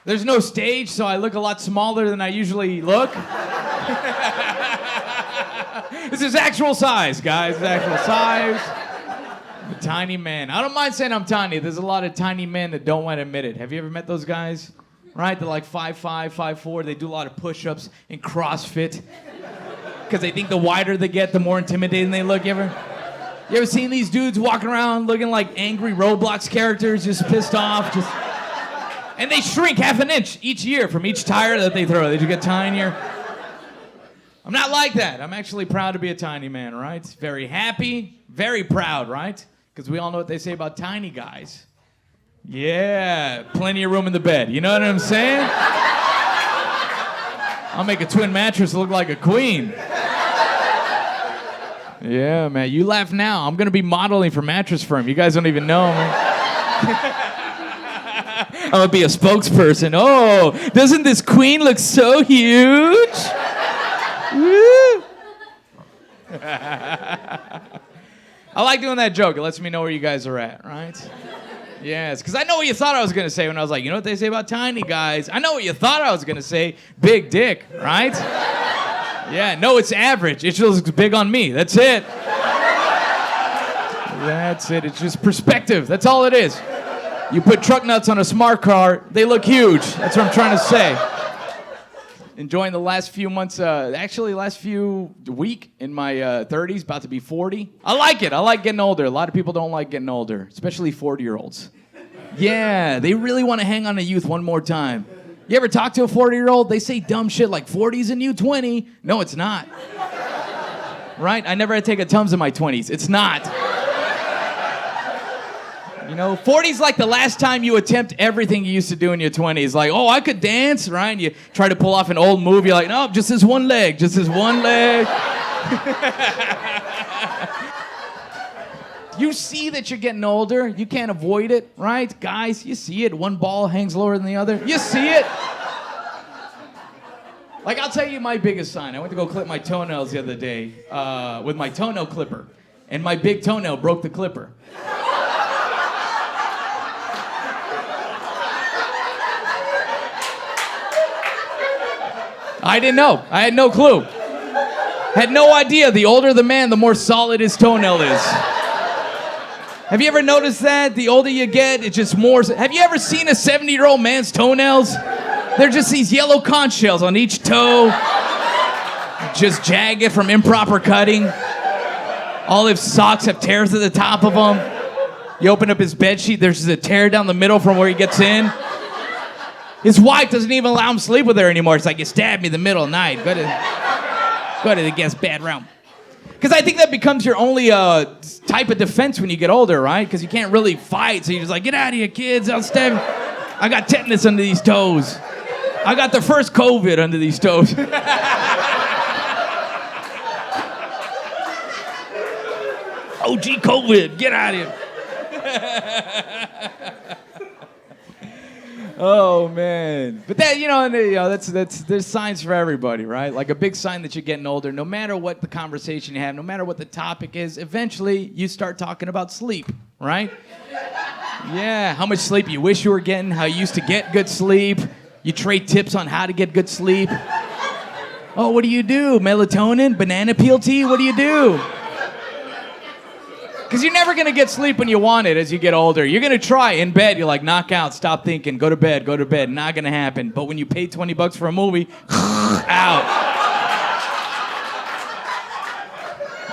There's no stage, so I look a lot smaller than I usually look. This is actual size, guys. Actual size. I'm a tiny man. I don't mind saying I'm tiny. There's a lot of tiny men that don't want to admit it. Have you ever met those guys? Right? They're like 5'5", 5'4". They do a lot of push-ups and CrossFit. Because they think the wider they get, the more intimidating they look. You ever seen these dudes walking around looking like angry Roblox characters, just pissed off? And they shrink half an inch each year from each tire that they throw. They just get tinier. I'm not like that. I'm actually proud to be a tiny man, right? Very happy, very proud, right? Because we all know what they say about tiny guys. Yeah, plenty of room in the bed. You know what I'm saying? I'll make a twin mattress look like a queen. Yeah, man. You laugh now. I'm going to be modeling for Mattress Firm. You guys don't even know, man. I'm going to be a spokesperson. Oh, doesn't this queen look so huge? Woo. I like doing that joke. It lets me know where you guys are at, right? Yes, because I know what you thought I was going to say when I was like, you know what they say about tiny guys? I know what you thought I was going to say. Big dick, right? Yeah, no, it's average. It just looks big on me. That's it. That's it. It's just perspective. That's all it is. You put truck nuts on a smart car, they look huge. That's what I'm trying to say. Enjoying the last few months, last few week in my 30s, about to be 40. I like it. I like getting older. A lot of people don't like getting older, especially 40-year-olds. Yeah, they really want to hang on to youth one more time. You ever talk to a 40-year-old? They say dumb shit like 40's a new 20. No, it's not. Right? I never had to take a Tums in my 20s. It's not. You know, 40's like the last time you attempt everything you used to do in your 20s. Like, oh, I could dance, right? And you try to pull off an old move. You're like, no, just this one leg. Just this one leg. You see that you're getting older. You can't avoid it, right? Guys, you see it. One ball hangs lower than the other. You see it. Like, I'll tell you my biggest sign. I went to go clip my toenails the other day with my toenail clipper. And my big toenail broke the clipper. I didn't know. I had no clue. Had no idea. The older the man, the more solid his toenail is. Have you ever noticed that? The older you get, it's just more... Have you ever seen a 70-year-old man's toenails? They're just these yellow conch shells on each toe. Just jagged from improper cutting. All his socks have tears at the top of them. You open up his bedsheet, there's just a tear down the middle from where he gets in. His wife doesn't even allow him to sleep with her anymore. It's like, you stabbed me in the middle of the night. Go to the guest bedroom. Because I think that becomes your only type of defense when you get older, right? Because you can't really fight. So you're just like, get out of here, kids. I'll stab you. I got tetanus under these toes. I got the first COVID under these toes. OG COVID. Get out of here. Oh man, but that that's there's signs for everybody, right? Like a big sign that you're getting older. No matter what the conversation you have, no matter what the topic is, eventually you start talking about sleep, right? Yeah, how much sleep you wish you were getting, how you used to get good sleep. You trade tips on how to get good sleep. Oh, what do you do? Melatonin, banana peel tea? What do you do? Because you're never going to get sleep when you want it as you get older. You're going to try in bed. You're like, knock out, stop thinking, go to bed. Not going to happen. But when you pay $20 for a movie, out.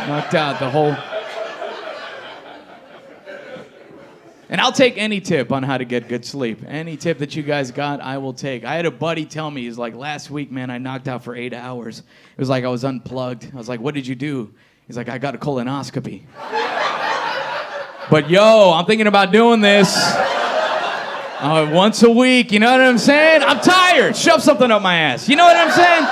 Knocked out the whole... And I'll take any tip on how to get good sleep. Any tip that you guys got, I will take. I had a buddy tell me, he's like, last week, man, I knocked out for 8 hours. It was like I was unplugged. I was like, what did you do? He's like, I got a colonoscopy. But yo, I'm thinking about doing this once a week. You know what I'm saying? I'm tired. Shove something up my ass. You know what I'm saying?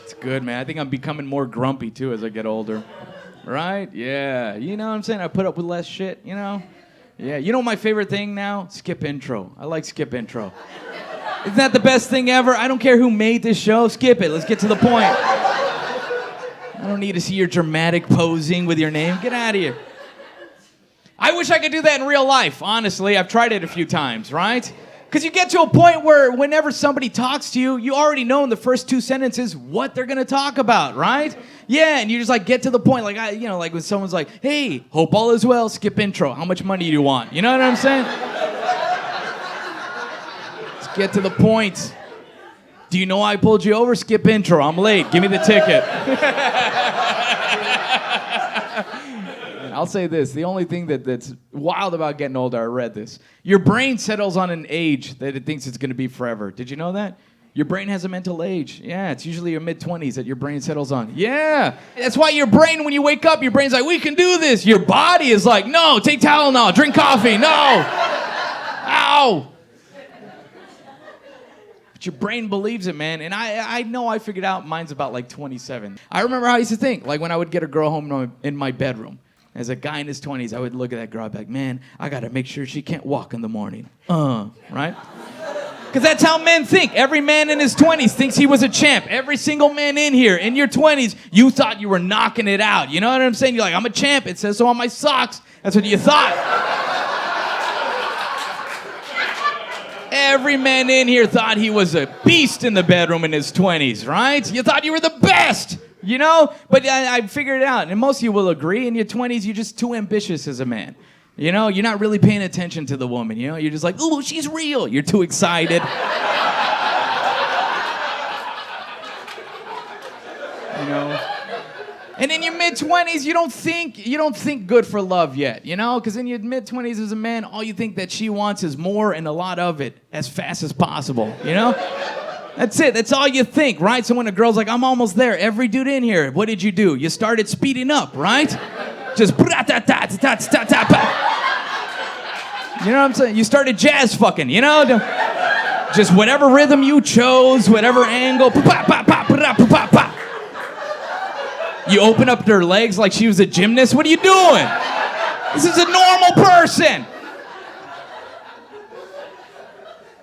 It's good, man. I think I'm becoming more grumpy, too, as I get older. Right? Yeah. You know what I'm saying? I put up with less shit, you know? Yeah. You know my favorite thing now? Skip intro. I like skip intro. Isn't that the best thing ever? I don't care who made this show. Skip it. Let's get to the point. I don't need to see your dramatic posing with your name. Get out of here. I wish I could do that in real life, honestly. I've tried it a few times, right? Because you get to a point where whenever somebody talks to you, you already know in the first 2 sentences what they're going to talk about, right? Yeah, and you just like get to the point. Like, like when someone's like, hey, hope all is well, skip intro. How much money do you want? You know what I'm saying? Let's get to the point. Do you know I pulled you over? Skip intro. I'm late. Give me the ticket. I'll say this. The only thing that's wild about getting older, I read this. Your brain settles on an age that it thinks it's going to be forever. Did you know that? Your brain has a mental age. Yeah, it's usually your mid-20s that your brain settles on. Yeah. That's why your brain, when you wake up, your brain's like, we can do this. Your body is like, no, take Tylenol, drink coffee, no. Ow. But your brain believes it, man. And I know I figured out mine's about like 27. I remember how I used to think, like when I would get a girl home in my bedroom. As a guy in his 20s, I would look at that girl, I'd be like, man, I gotta make sure she can't walk in the morning. Right? Because that's how men think. Every man in his 20s thinks he was a champ. Every single man in here, in your 20s, you thought you were knocking it out. You know what I'm saying? You're like, I'm a champ. It says so on my socks. That's what you thought. Every man in here thought he was a beast in the bedroom in his 20s, right? You thought you were the best. You know? But I figured it out. And most of you will agree. In your 20s, you're just too ambitious as a man. You know? You're not really paying attention to the woman. You know? You're just like, ooh, she's real. You're too excited. You know? And in your mid-20s, you don't think good for love yet. You know? Because in your mid-20s as a man, all you think that she wants is more and a lot of it as fast as possible. You know? That's it. That's all you think, right? So when a girl's like, I'm almost there. Every dude in here, what did you do? You started speeding up, right? Just you know what I'm saying? You started jazz fucking, you know? Just whatever rhythm you chose, whatever angle. You open up her legs like she was a gymnast. What are you doing? This is a normal person.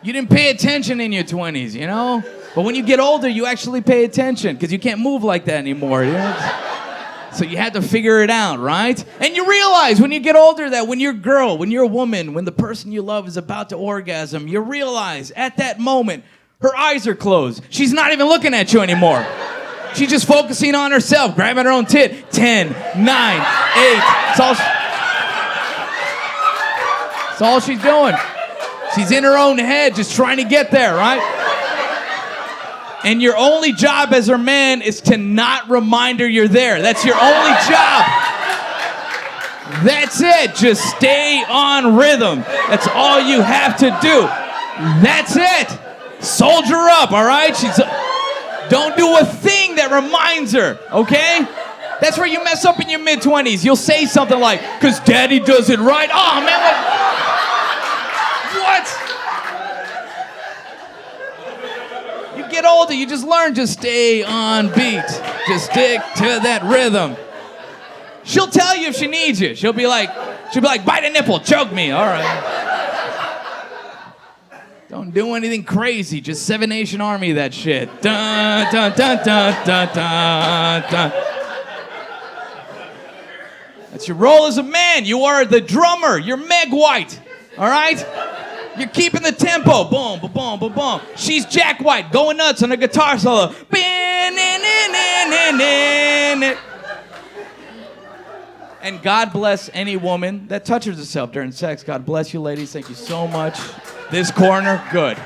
You didn't pay attention in your 20s, you know? But when you get older, you actually pay attention because you can't move like that anymore. You know? So you had to figure it out, right? And you realize when you get older that when you're a girl, when you're a woman, when the person you love is about to orgasm, you realize at that moment, her eyes are closed. She's not even looking at you anymore. She's just focusing on herself, grabbing her own tit. 10, 9, 8. That's all she's doing. She's in her own head, just trying to get there, right? And your only job as her man is to not remind her you're there. That's your only job. That's it. Just stay on rhythm. That's all you have to do. That's it. Soldier up, all right? Don't do a thing that reminds her, okay? That's where you mess up in your mid-20s. You'll say something like, because daddy does it right. Oh, man, what? You get older, you just learn to stay on beat. Just stick to that rhythm. She'll tell you if she needs you. She'll be like, bite a nipple, choke me. All right. Don't do anything crazy. Just Seven Nation Army that shit. Dun, dun, dun, dun, dun, dun, dun. That's your role as a man. You are the drummer. You're Meg White. All right? You're keeping the tempo. Boom, boom, boom, boom, boom. She's Jack White, going nuts on a guitar solo. And God bless any woman that touches herself during sex. God bless you, ladies. Thank you so much. This corner, good.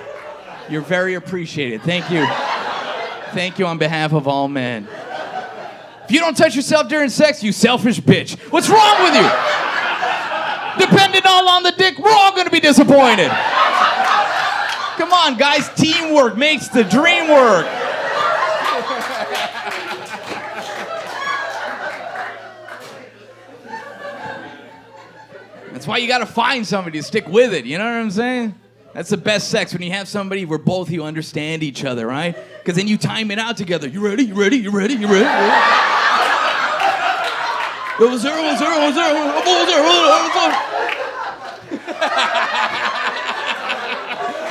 You're very appreciated. Thank you. Thank you on behalf of all men. If you don't touch yourself during sex, you selfish bitch. What's wrong with you? Depending all on the dick, we're all going to be disappointed. Come on, guys. Teamwork makes the dream work. That's why you got to find somebody to stick with it. You know what I'm saying? That's the best sex, when you have somebody where both you understand each other, right? Because then you time it out together. You ready? You ready? You ready? You ready? It was there. It was there. It was there. It was there. It was there.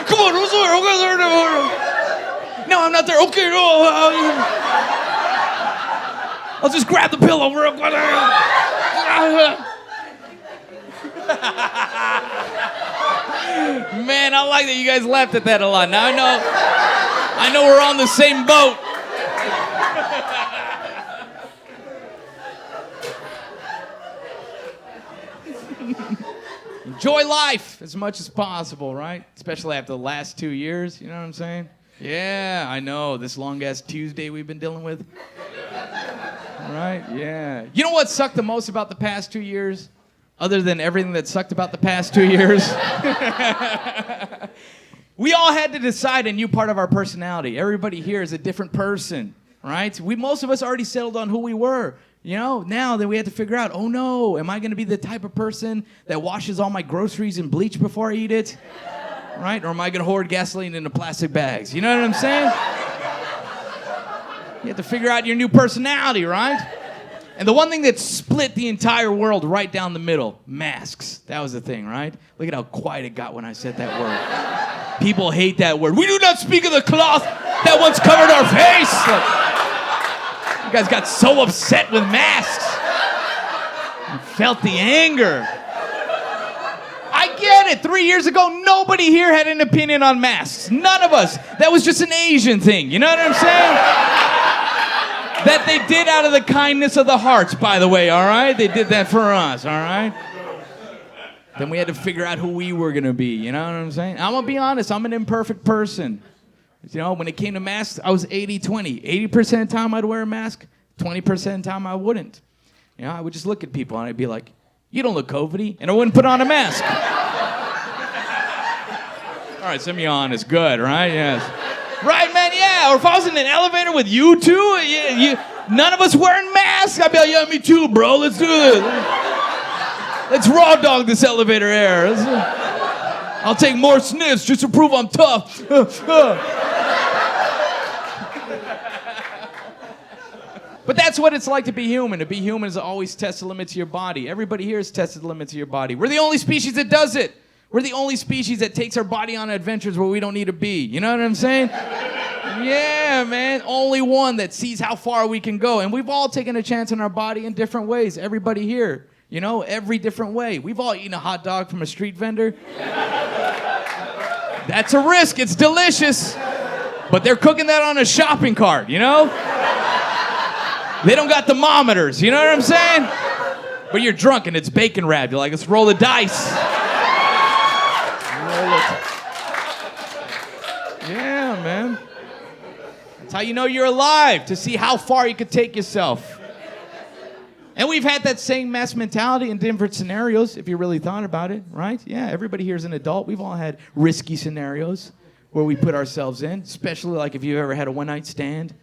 Come on, it was there. Okay, there. No, I'm not there. Okay, no. I'll just grab the pillow real quick. Man, I like that you guys laughed at that a lot. Now I know we're on the same boat. Enjoy life as much as possible, right? Especially after the last 2 years, you know what I'm saying? Yeah, I know, this long-ass Tuesday we've been dealing with. Right, yeah. You know what sucked the most about the past 2 years? Other than everything that sucked about the past 2 years? We all had to decide a new part of our personality. Everybody here is a different person, right? Most of us already settled on who we were. You know, now that we have to figure out, oh no, am I going to be the type of person that washes all my groceries in bleach before I eat it? Right? Or am I going to hoard gasoline into plastic bags? You know what I'm saying? You have to figure out your new personality, right? And the one thing that split the entire world right down the middle, masks. That was the thing, right? Look at how quiet it got when I said that word. People hate that word. We do not speak of the cloth that once covered our face. You guys got so upset with masks. You felt the anger. I get it. 3 years ago, nobody here had an opinion on masks. None of us. That was just an Asian thing. You know what I'm saying? That they did out of the kindness of the hearts, by the way, all right? They did that for us, all right? Then we had to figure out who we were going to be. You know what I'm saying? I'm going to be honest. I'm an imperfect person. You know, when it came to masks, I was 80-20. 80% of the time I'd wear a mask, 20% of the time I wouldn't. You know, I would just look at people and I'd be like, you don't look COVID-y, and I wouldn't put on a mask. All right, some of you honest. Good, right? Yes. Right, man, yeah. Or if I was in an elevator with you two, none of us wearing masks, I'd be like, yeah, me too, bro. Let's do this. Let's raw dog this elevator air. I'll take more sniffs just to prove I'm tough. But that's what it's like to be human. To be human is to always test the limits of your body. Everybody here has tested the limits of your body. We're the only species that does it. We're the only species that takes our body on adventures where we don't need to be. You know what I'm saying? Yeah, man. Only one that sees how far we can go. And we've all taken a chance on our body in different ways. Everybody here, you know, every different way. We've all eaten a hot dog from a street vendor. That's a risk. It's delicious. But they're cooking that on a shopping cart, you know? They don't got thermometers, you know what I'm saying? But you're drunk and it's bacon wrapped. You're like, let's roll the dice. Roll it. Yeah, man. That's how you know you're alive, to see how far you could take yourself. And we've had that same mass mentality in different scenarios, if you really thought about it, right? Yeah, everybody here is an adult. We've all had risky scenarios where we put ourselves in, especially like if you've ever had a one-night stand.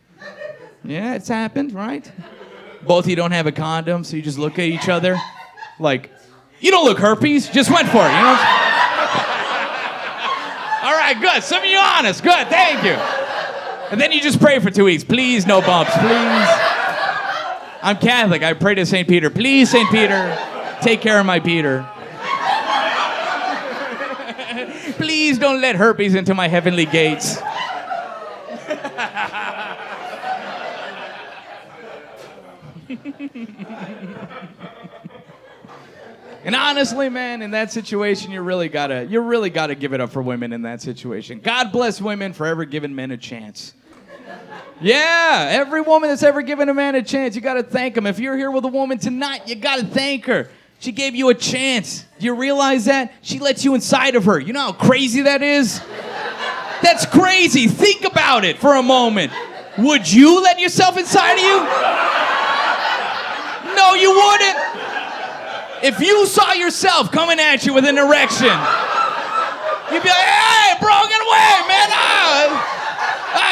Yeah, it's happened, right? Both of you don't have a condom, so you just look at each other like, you don't look herpes, just went for it, you know? All right, good. Some of you honest. Good, thank you. And then you just pray for 2 weeks. Please, no bumps, please. I'm Catholic. I pray to St. Peter. Please, St. Peter, take care of my Peter. Please don't let herpes into my heavenly gates. And honestly, man, in that situation, you really gotta give it up for women in that situation. God bless women for ever giving men a chance. Yeah, every woman that's ever given a man a chance, you gotta thank them. If you're here with a woman tonight, you gotta thank her. She gave you a chance. Do you realize that? She lets you inside of her. You know how crazy that is? That's crazy. Think about it for a moment. Would you let yourself inside of you? No, you wouldn't. If you saw yourself coming at you with an erection, you'd be like, hey, bro, get away, man.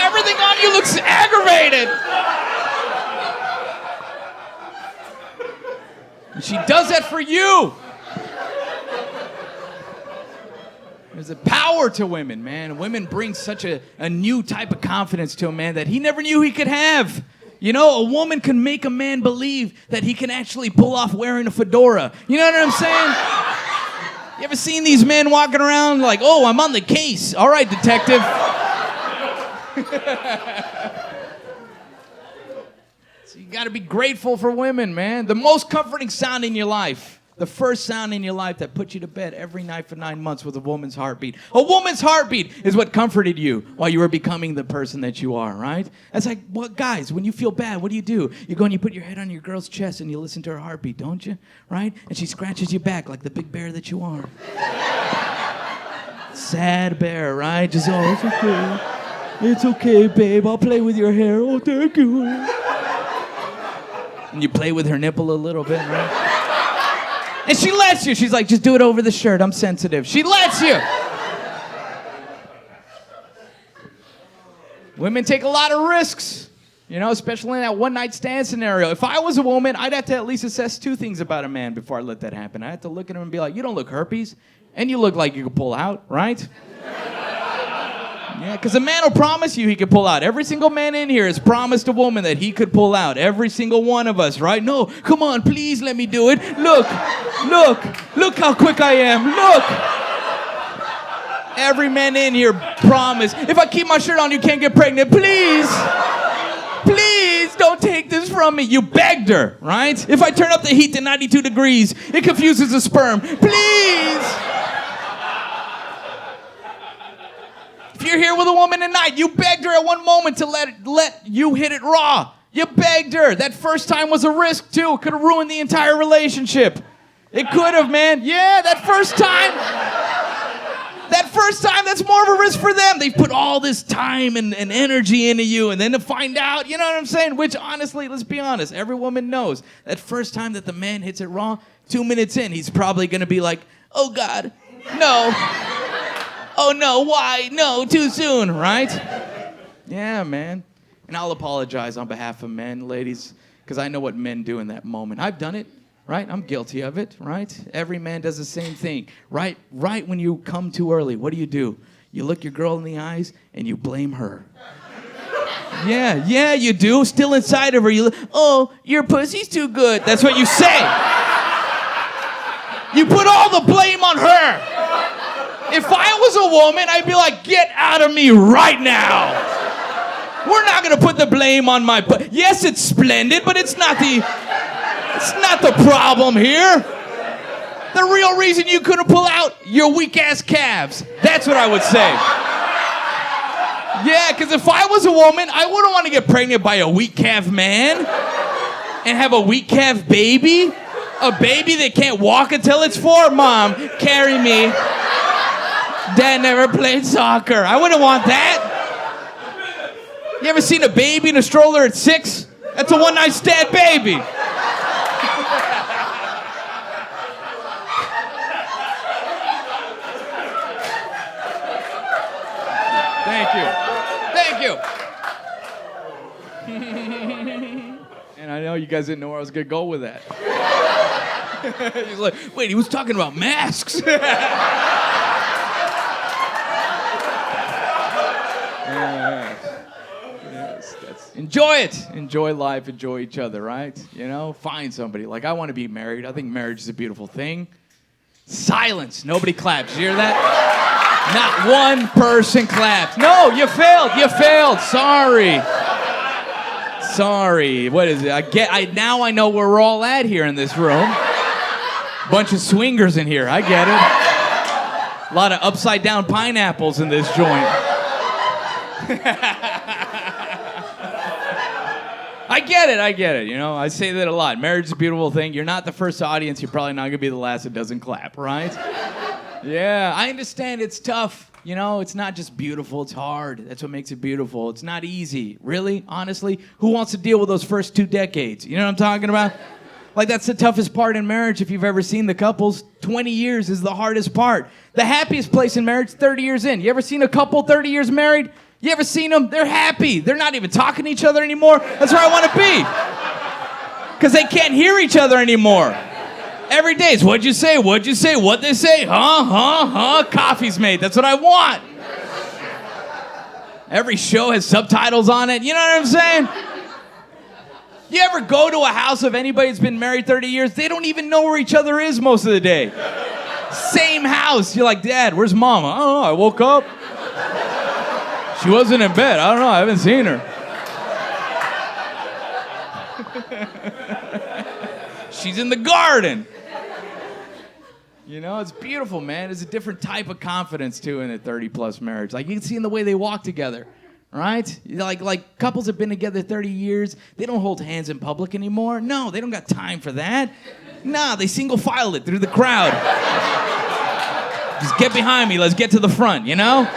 Everything on you looks aggravated. And she does that for you. There's a power to women, man. Women bring such a new type of confidence to a man that he never knew he could have. You know, a woman can make a man believe that he can actually pull off wearing a fedora. You know what I'm saying? You ever seen these men walking around like, oh, I'm on the case. All right, detective. So you got to be grateful for women, man. The most comforting sound in your life. The first sound in your life that put you to bed every night for 9 months was a woman's heartbeat. A woman's heartbeat is what comforted you while you were becoming the person that you are, right? That's like, what, guys, when you feel bad, what do? You go and you put your head on your girl's chest and you listen to her heartbeat, don't you? Right? And she scratches you back like the big bear that you are. Sad bear, right? Just, oh, it's okay. It's okay, babe. I'll play with your hair. Oh, thank you. And you play with her nipple a little bit, right? And she lets you. She's like, just do it over the shirt. I'm sensitive. She lets you. Women take a lot of risks, you know, especially in that one-night stand scenario. If I was a woman, I'd have to at least assess 2 things about a man before I let that happen. I have to look at him and be like, you don't look herpes, and you look like you could pull out, right? Yeah, because a man will promise you he could pull out. Every single man in here has promised a woman that he could pull out. Every single one of us, right? No, come on, please let me do it. Look how quick I am. Look. Every man in here promised, if I keep my shirt on, you can't get pregnant. Please don't take this from me. You begged her, right? If I turn up the heat to 92 degrees, it confuses the sperm. Please. If you're here with a woman tonight, you begged her at one moment to let you hit it raw. You begged her. That first time was a risk, too. It could have ruined the entire relationship. It could have, man. Yeah, that first time, that's more of a risk for them. They've put all this time and energy into you, and then to find out, you know what I'm saying? Which, honestly, let's be honest, every woman knows that first time that the man hits it raw, 2 minutes in, he's probably going to be like, oh, God, no. Oh, no, why? No, too soon, right? Yeah, man. And I'll apologize on behalf of men, ladies, because I know what men do in that moment. I've done it, right? I'm guilty of it, right? Every man does the same thing. Right when you come too early, what do? You look your girl in the eyes and you blame her. Yeah, you do. Still inside of her, oh, your pussy's too good. That's what you say. You put all the blame on her. If I was a woman, I'd be like, get out of me right now. We're not going to put the blame on my... Yes, it's splendid, but it's not the problem here. The real reason you couldn't pull out your weak-ass calves. That's what I would say. Yeah, because if I was a woman, I wouldn't want to get pregnant by a weak calf man and have a weak calf baby. A baby that can't walk until it's 4. Mom, carry me. Dad never played soccer. I wouldn't want that. You ever seen a baby in a stroller at 6? That's a one-night stand baby. Thank you. And I know you guys didn't know where I was going to go with that. He's like, wait, he was talking about masks. Yes, enjoy it. Enjoy life. Enjoy each other, right? You know, find somebody. Like, I want to be married. I think marriage is a beautiful thing. Silence. Nobody claps. You hear that? Not one person claps. No, you failed. Sorry. What is it? Now I know where we're all at here in this room. Bunch of swingers in here. I get it. A lot of upside down pineapples in this joint. I get it. You know, I say that a lot. Marriage is a beautiful thing. You're not the first audience. You're probably not going to be the last that doesn't clap, right? Yeah, I understand it's tough. You know, it's not just beautiful. It's hard. That's what makes it beautiful. It's not easy. Really? Honestly? Who wants to deal with those first 2 decades? You know what I'm talking about? Like, that's the toughest part in marriage if you've ever seen the couples. 20 years is the hardest part. The happiest place in marriage, 30 years in. You ever seen a couple 30 years married? You ever seen them? They're happy. They're not even talking to each other anymore. That's where I want to be. Because they can't hear each other anymore. Every day it's, what'd you say? What'd they say? Huh? Coffee's made. That's what I want. Every show has subtitles on it. You know what I'm saying? You ever go to a house of anybody that's been married 30 years? They don't even know where each other is most of the day. Same house. You're like, Dad, where's Mom? I don't know. I woke up. She wasn't in bed. I don't know. I haven't seen her. She's in the garden. You know, it's beautiful, man. There's a different type of confidence, too, in a 30-plus marriage. Like, you can see in the way they walk together, right? Like couples have been together 30 years. They don't hold hands in public anymore. No, they don't got time for that. Nah, they single file it through the crowd. Just get behind me. Let's get to the front, you know?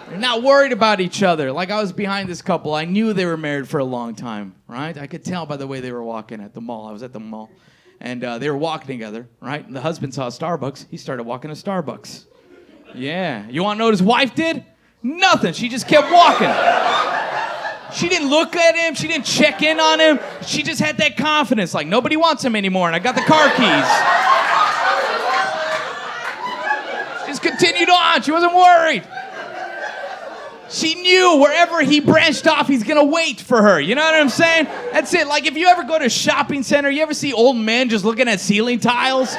They're not worried about each other. Like, I was behind this couple. I knew they were married for a long time, right? I could tell by the way they were walking at the mall. I was at the mall. And they were walking together, right? And the husband saw Starbucks. He started walking to Starbucks. Yeah. You want to know what his wife did? Nothing. She just kept walking. She didn't look at him. She didn't check in on him. She just had that confidence. Like, nobody wants him anymore, and I got the car keys. Just continued on. She wasn't worried. She knew wherever he branched off, he's going to wait for her. You know what I'm saying? That's it. Like, if you ever go to a shopping center, you ever see old men just looking at ceiling tiles?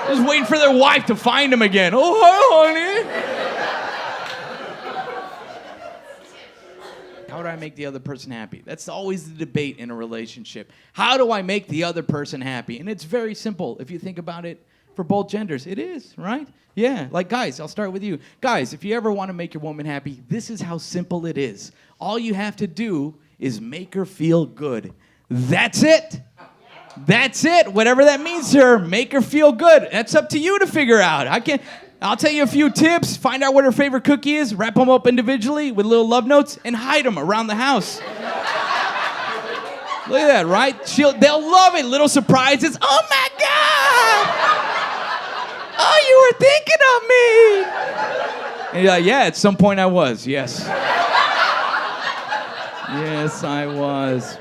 Just waiting for their wife to find him again. Oh, hi, honey. How do I make the other person happy? That's always the debate in a relationship. How do I make the other person happy? And it's very simple if you think about it for both genders. It is, right? Yeah, like guys, I'll start with you. Guys, if you ever want to make your woman happy, this is how simple it is. All you have to do is make her feel good. That's it. That's it. Whatever that means to her, make her feel good. That's up to you to figure out. I'll tell you a few tips. Find out what her favorite cookie is, wrap them up individually with little love notes, and hide them around the house. Look at that, right? They'll love it. Little surprises. Oh my God! Oh, you were thinking of me. And you're like, yeah, at some point I was, yes. Yes, I was.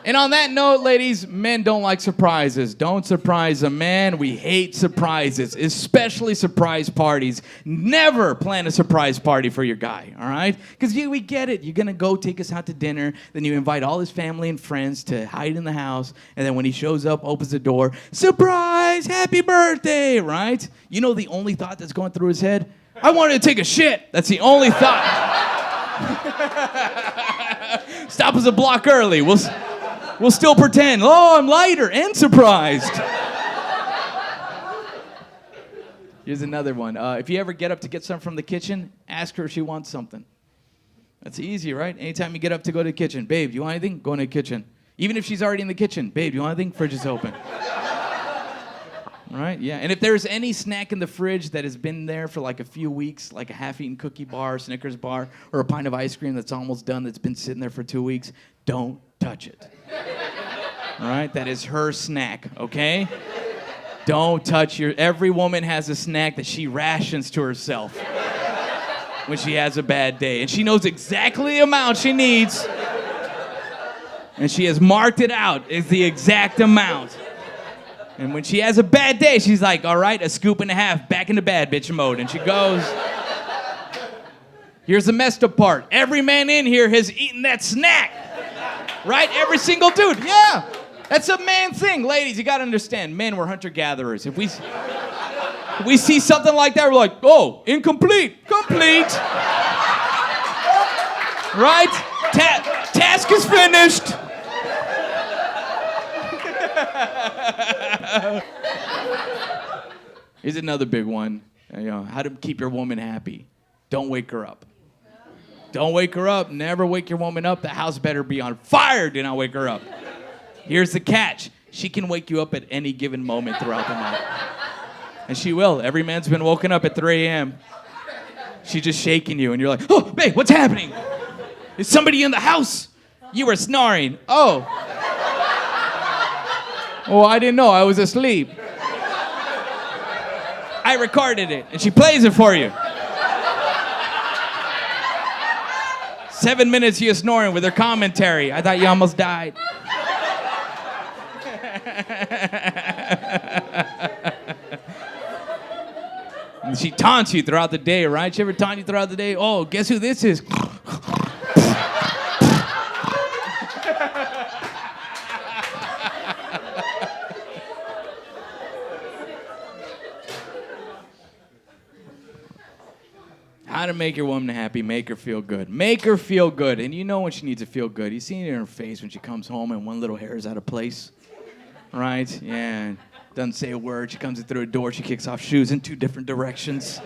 And on that note, ladies, men don't like surprises. Don't surprise a man. We hate surprises, especially surprise parties. Never plan a surprise party for your guy, all right? Because we get it. You're going to go take us out to dinner. Then you invite all his family and friends to hide in the house. And then when he shows up, opens the door, surprise, happy birthday, right? You know the only thought that's going through his head? I wanted to take a shit. That's the only thought. Stop us a block early. We'll still pretend, oh, I'm lighter and surprised. Here's another one. If you ever get up to get something from the kitchen, ask her if she wants something. That's easy, right? Anytime you get up to go to the kitchen, babe, do you want anything? Go in the kitchen. Even if she's already in the kitchen, babe, do you want anything? Fridge is open. Right? Yeah. And if there's any snack in the fridge that has been there for like a few weeks, like a half-eaten cookie bar, Snickers bar, or a pint of ice cream that's almost done that's been sitting there for 2 weeks, don't touch it. All right? That is her snack, okay? Don't touch every woman has a snack that she rations to herself when she has a bad day. And she knows exactly the amount she needs. And she has marked it out as the exact amount. And when she has a bad day, she's like, all right, a scoop and a half, back into bad bitch mode. And she goes. Here's the messed up part. Every man in here has eaten that snack. Right? Every single dude. Yeah. That's a man thing. Ladies, you got to understand, men, we're hunter-gatherers. If we see something like that, we're like, oh, incomplete. Complete. Right? Task is finished. Here's another big one. How to keep your woman happy. Don't wake her up. Don't wake her up. Never wake your woman up. The house better be on fire. Do not wake her up. Here's the catch. She can wake you up at any given moment throughout the night. And she will. Every man's been woken up at 3 a.m. She's just shaking you, and you're like, oh, babe, what's happening? Is somebody in the house? You were snoring. Oh. Oh, I didn't know. I was asleep. I recorded it, and she plays it for you. 7 minutes of you snoring with her commentary. I thought you almost died. And she taunts you throughout the day, right? She ever taunt you throughout the day? Oh, guess who this is? How to make your woman happy, make her feel good. Make her feel good. And you know when she needs to feel good. You see it in her face when she comes home and one little hair is out of place. right? Yeah. Doesn't say a word. She comes in through a door. She kicks off shoes in 2 different directions.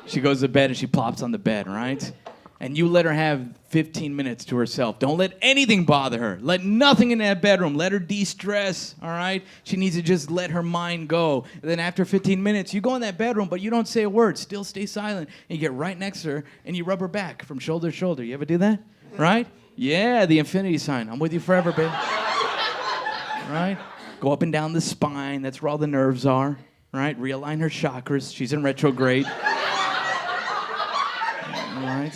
She goes to bed and she plops on the bed, right? And you let her have 15 minutes to herself. Don't let anything bother her. Let nothing in that bedroom. Let her de-stress, all right? She needs to just let her mind go. And then after 15 minutes, you go in that bedroom, but you don't say a word. Still stay silent. And you get right next to her and you rub her back from shoulder to shoulder. You ever do that? Right? Yeah, the infinity sign. I'm with you forever, babe. Right? Go up and down the spine. That's where all the nerves are. Right? Realign her chakras. She's in retrograde. All right?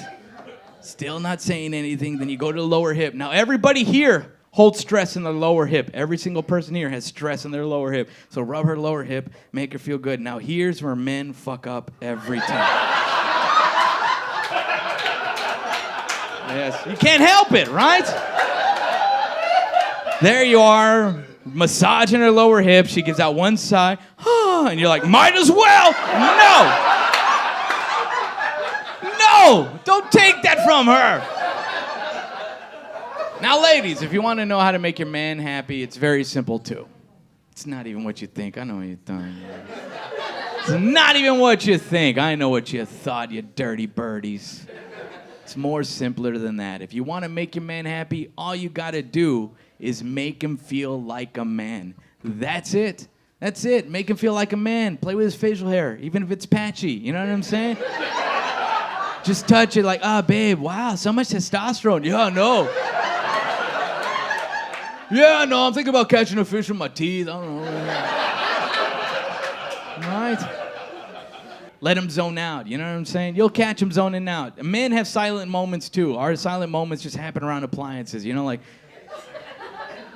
Still not saying anything. Then you go to the lower hip. Now, everybody here holds stress in the lower hip. Every single person here has stress in their lower hip. So rub her lower hip. Make her feel good. Now, here's where men fuck up every time. Yes. You can't help it, right? There you are, massaging her lower hip. She gives out one sigh, and you're like, might as well. No, don't take that from her. Now, ladies, if you want to know how to make your man happy, it's very simple, too. It's not even what you think. I know what you thought. It's not even what you think. I know what you thought, you dirty birdies. It's more simpler than that. If you want to make your man happy, all you got to do is make him feel like a man. That's it. That's it. Make him feel like a man. Play with his facial hair, even if it's patchy. You know what I'm saying? Just touch it like, babe, wow, so much testosterone. Yeah, no. Yeah, no, I'm thinking about catching a fish with my teeth. I don't know. Right? Let him zone out. You know what I'm saying? You'll catch him zoning out. Men have silent moments, too. Our silent moments just happen around appliances. You know, like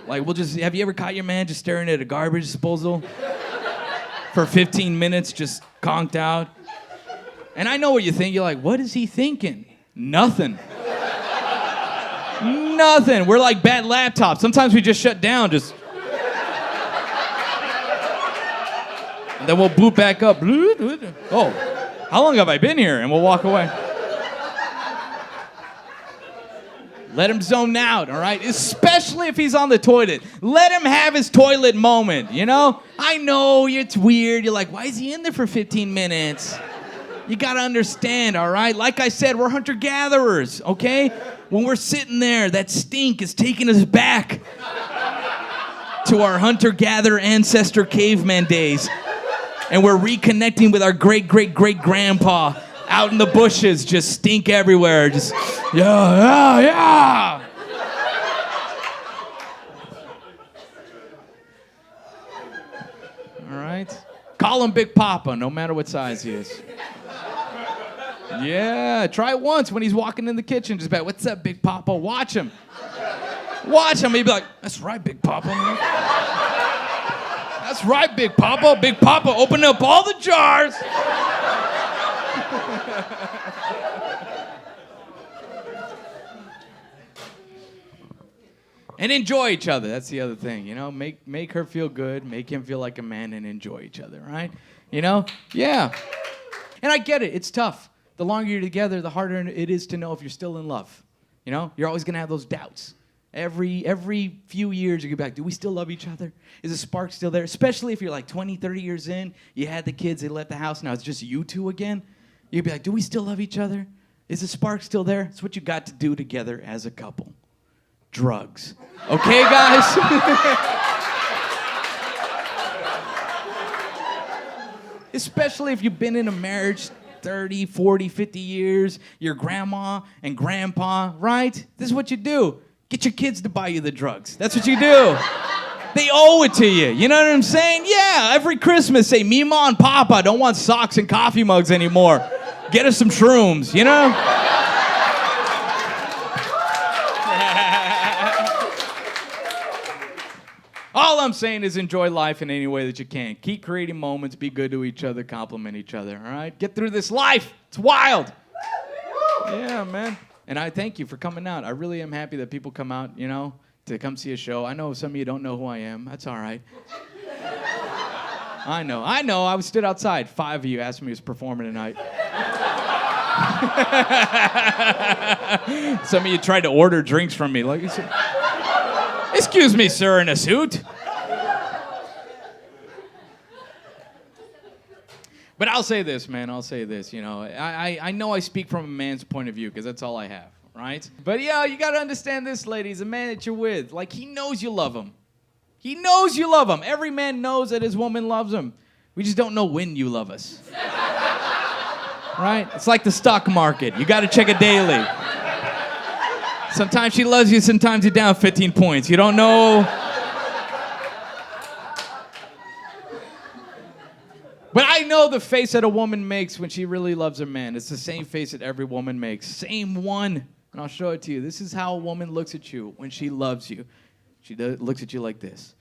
we'll just... Have you ever caught your man just staring at a garbage disposal for 15 minutes, just conked out? And I know what you think. You're like, what is he thinking? Nothing. Nothing. We're like bad laptops. Sometimes we just shut down, just... And then we'll boot back up. Oh, how long have I been here? And we'll walk away. Let him zone out, all right? Especially if he's on the toilet. Let him have his toilet moment, you know? I know it's weird. You're like, why is he in there for 15 minutes? You gotta understand, all right? Like I said, we're hunter-gatherers, okay? When we're sitting there, that stink is taking us back to our hunter-gatherer ancestor caveman days. And we're reconnecting with our great-great-great-grandpa out in the bushes, just stink everywhere, just, yeah. All right? Call him Big Papa, no matter what size he is. Yeah, try it once when he's walking in the kitchen, just be like, what's up, Big Papa? Watch him. He'd be like, that's right, Big Papa, man. That's right, Big Papa. Big Papa, open up all the jars. And enjoy each other. That's the other thing, you know? Make her feel good, make him feel like a man, and enjoy each other, right? You know? Yeah. And I get it. It's tough. The longer you're together, the harder it is to know if you're still in love. You know? You're always going to have those doubts. Every few years, you get back, do we still love each other? Is the spark still there? Especially if you're like 20, 30 years in, you had the kids, they left the house, now it's just you two again. You'd be like, do we still love each other? Is the spark still there? It's what you got to do together as a couple. Drugs. Okay, guys? Especially if you've been in a marriage 30, 40, 50 years, your grandma and grandpa, right? This is what you do. Get your kids to buy you the drugs. That's what you do. They owe it to you. You know what I'm saying? Yeah, every Christmas say, Mima and Papa don't want socks and coffee mugs anymore. Get us some shrooms, you know? All I'm saying is enjoy life in any way that you can. Keep creating moments, be good to each other, compliment each other, all right? Get through this life. It's wild. Yeah, man. And I thank you for coming out. I really am happy that people come out, you know, to come see a show. I know some of you don't know who I am. That's all right. I know. I stood outside. 5 of you asked me who's performing tonight. Some of you tried to order drinks from me. Like, excuse me, sir, in a suit. But I'll say this, man. I'll say this. You know, I know I speak from a man's point of view because that's all I have, right? But yeah, you got to understand this, ladies. A man that you're with, like, he knows you love him. He knows you love him. Every man knows that his woman loves him. We just don't know when you love us. Right? It's like the stock market. You got to check it daily. Sometimes she loves you, sometimes you're down 15 points. You don't know. But I know the face that a woman makes when she really loves her man. It's the same face that every woman makes. Same one. And I'll show it to you. This is how a woman looks at you when she loves you. She looks at you like this.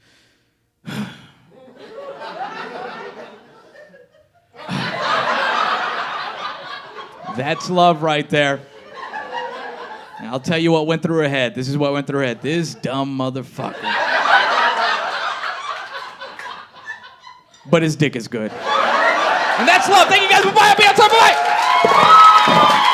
That's love right there. And I'll tell you what went through her head. This is what went through her head. This dumb motherfucker. But his dick is good. And that's love. Thank you guys. Bye-bye. I'll be outside. Bye-bye.